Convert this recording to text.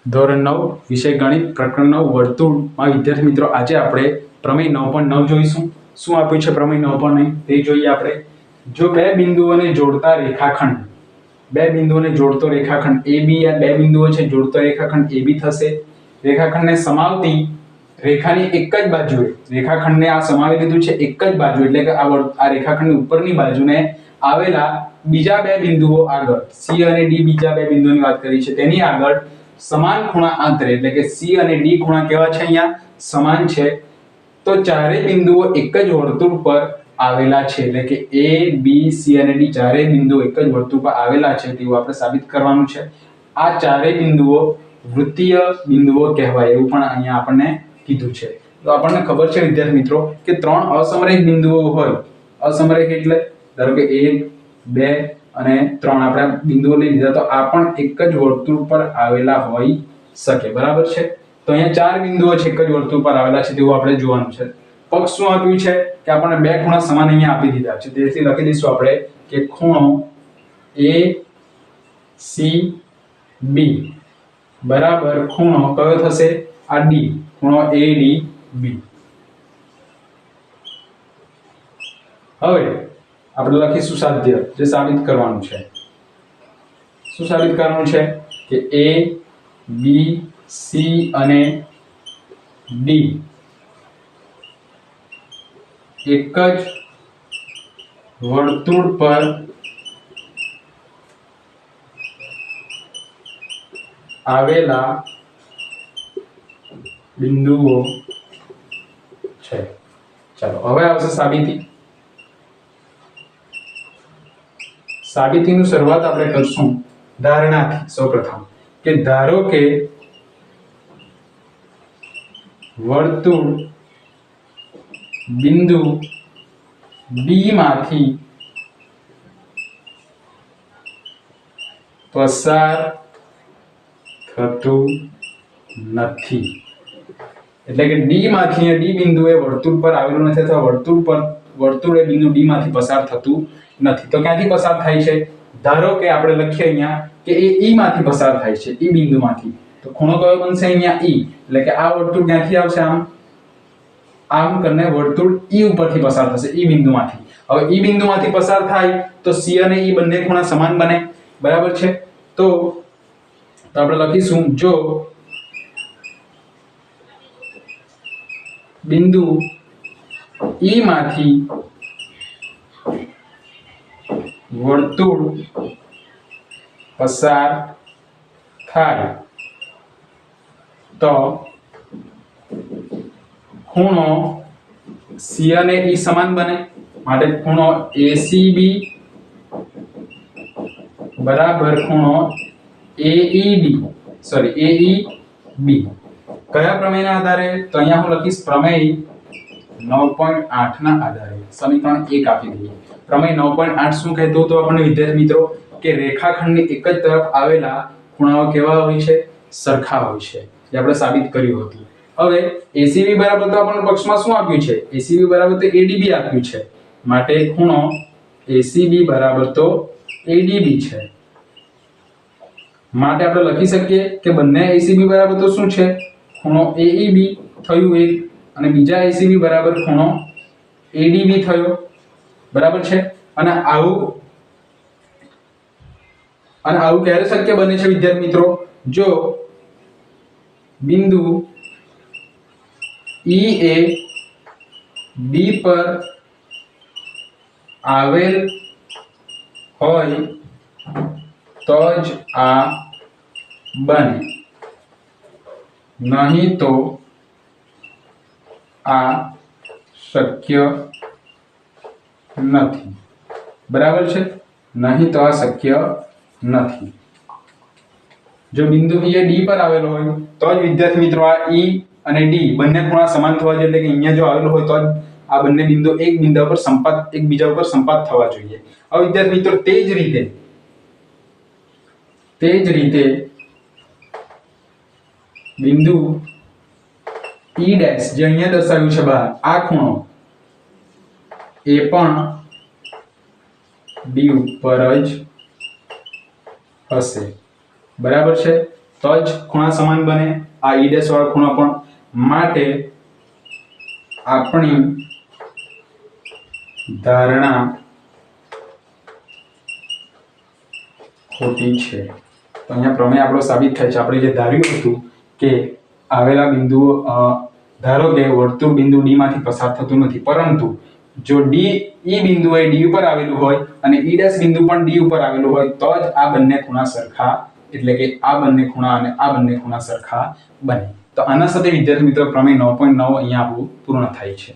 ધોરણ 9 વિષય ગણિત પ્રકરણ 9 વર્તુળમાં વિદ્યાર્થી મિત્રો આજે આપણે પ્રમેય 9.9 જોઈશું। શું આપ્યું છે પ્રમેય 9.9 તે જોઈએ આપણે। જો બે બિંદુઓને જોડતા રેખાખંડ બે બિંદુઓને જોડતો રેખાખંડ AB આ બે બિંદુઓ છે જોડતો રેખાખંડ AB થશે। રેખાખંડને સમાવતી રેખાની એક જ બાજુએ રેખાખંડને આ સમાવી લીધું છે એક જ બાજુ એટલે કે આ રેખાખંડની ઉપરની બાજુને આવેલા બીજા બે બિંદુઓ આગળ C અને D બીજા બે બિંદુઓની વાત કરી છે તેની આગળ સમાન ખૂણા આંતરે એટલે કે C અને D ખૂણા કેવા છે અહીંયા સમાન છે તો ચારેય બિંદુઓ એક જ વર્તુળ પર આવેલા છે એટલે કે A B C અને D ચારેય બિંદુઓ એક જ વર્તુળ પર આવેલા છે તેવું આપણે સાબિત કરવાનું છે। આ ચારેય બિંદુઓ વૃત્તીય બિંદુઓ કહેવાય એવું પણ અહીંયા આપણને કીધું છે। તો આપણને ખબર છે વિદ્યાર્થી મિત્રો કે ત્રણ અસમરેખ બિંદુઓ હોય અસમરેખ એટલે ધારો કે 1 2 અને 3 આપણે બિંદુઓ લઈ લીધા તો આ પણ એક જ વર્તુળ પર આવેલા હોઈ શકે બરાબર છે। તો અહીંયા ચાર બિંદુઓ છે એક જ વર્તુળ પર આવેલા છે તેવું આપણે જોવાનું છે। પક્ષ શું આપ્યું છે કે આપણને બે ખૂણા સમાન અહીંયા આપી દીધા છે તેથી લખી દઈશું આપણે કે ખૂણો ACB બરાબર ખૂણો કયો થશે આ D ખૂણો ADB। હવે આપણે લખીશું સાધ્ય જે સાબિત કરવાનું છે। શું સાબિત કરવાનું છે કે A B C અને D એક જ વર્તુળ પર આવેલા બિંદુઓ છે। ચાલો હવે આવશે સાબિતી। સાબિતીની શરૂઆત આપણે કરશું ધારણાથી। સૌપ્રથમ કે ધારો કે વર્તુળ બિંદુ B માંથી પસાર થતું નથી એટલે કે D માંથી D બિંદુ એ વર્તુળ પર આવેલું નથી અથવા વર્તુળ એ બિંદુ D માંથી પસાર થતું નથી તો ક્યાંથી પસાર થાય છે ધારો કે આપણે લખીએ અહીંયા કે એ E માંથી પસાર થાય છે E બિંદુમાંથી તો ખૂણો કયો બનશે અહીંયા E એટલે કે આ વર્તુળ ક્યાંથી આવશે આમ કરીને વર્તુળ E ઉપરથી પસાર થશે E બિંદુમાંથી। હવે E બિંદુમાંથી પસાર થાય તો C અને E બંને ખૂણા સમાન બને બરાબર છે। તો આપણે લખીશું જો બિંદુ E માંથી વર્તુળ પસાર થાય તો ખૂણો C અને E સમાન બને માટે ખૂણો ACB બરાબર ખૂણો AEB કયા પ્રમેયના આધારે તો અહીંયા હું લખીશ પ્રમેય 9.8 ના આધારે સમીકરણ 1 આપી દઈએ। પ્રમેય 9.8 શું કહેતું તો આપણને વિદ્યાર્થી મિત્રો કે રેખાખંડની એક જ તરફ આવેલા ખૂણાઓ કેવા હોય છે સરખા હોય છે જે આપણે સાબિત કર્યું હતું। હવે ACB બરાબર તો આપણને પક્ષમાં શું આપ્યું છે ACB બરાબર તો ADB આપ્યું છે માટે ખૂણો ACB બરાબર તો ADB છે માટે આપણે લખી શકીએ કે બંને ACB બરાબર તો શું છે ખૂણો AEB થયું એક અને બીજા ACB બરાબર ખૂણો ADB થયો બરાબર છે। અને આવું ક્યારે શક્ય બને છે વિદ્યાર્થી મિત્રો જો બિંદુ E એ B પર આવેલ હોય તો જ આ બને નહીં તો આ શક્ય નથી બરાબર છે નહીં તો આ શક્ય નથી। જો બિંદુ E એ D પર આવેલો હોય તો જ વિદ્યાર્થી મિત્રો આ E અને D બંને ખૂણા સમાન થવા જોઈએ એટલે કે અહીંયા જો આવેલો હોય તો જ આ બંને બિંદુ એકબીજા ઉપર સંપાત થવા જોઈએ। હવે વિદ્યાર્થી મિત્રો તે જ રીતે બિંદુ E' જે અહીંયા દર્શાવ્યું છે બહાર આ ખૂણો એ પણ D ઉપર જ હશે બરાબર છે। તો જ ખૂણા સમાન બને. આ ઈ ડેશ વાળો ખૂણો પણ. માટે આપણી ધારણા ખોટી છે. તો અહીંયા પ્રમેય આપણો સાબિત થાય છે. આપણે જે ધાર્યું હતું કે આવેલા બિંદુઓ ધારો કે વર્તુળ બિંદુ ડી માંથી પસાર થતું નથી, પરંતુ જો ડી ઈ બિંદુ હોય ડી ઉપર આવેલું હોય અને ઈ ડેશ બિંદુ પણ ડી ઉપર આવેલું હોય તો જ આ બંને ખૂણા સરખા, એટલે કે આ બંને ખૂણા અને આ બંને ખૂણા સરખા બને. તો આના સાથે વિદ્યાર્થી મિત્રો પ્રમેય 9.9 અહીંયા આપણું પૂર્ણ થાય છે.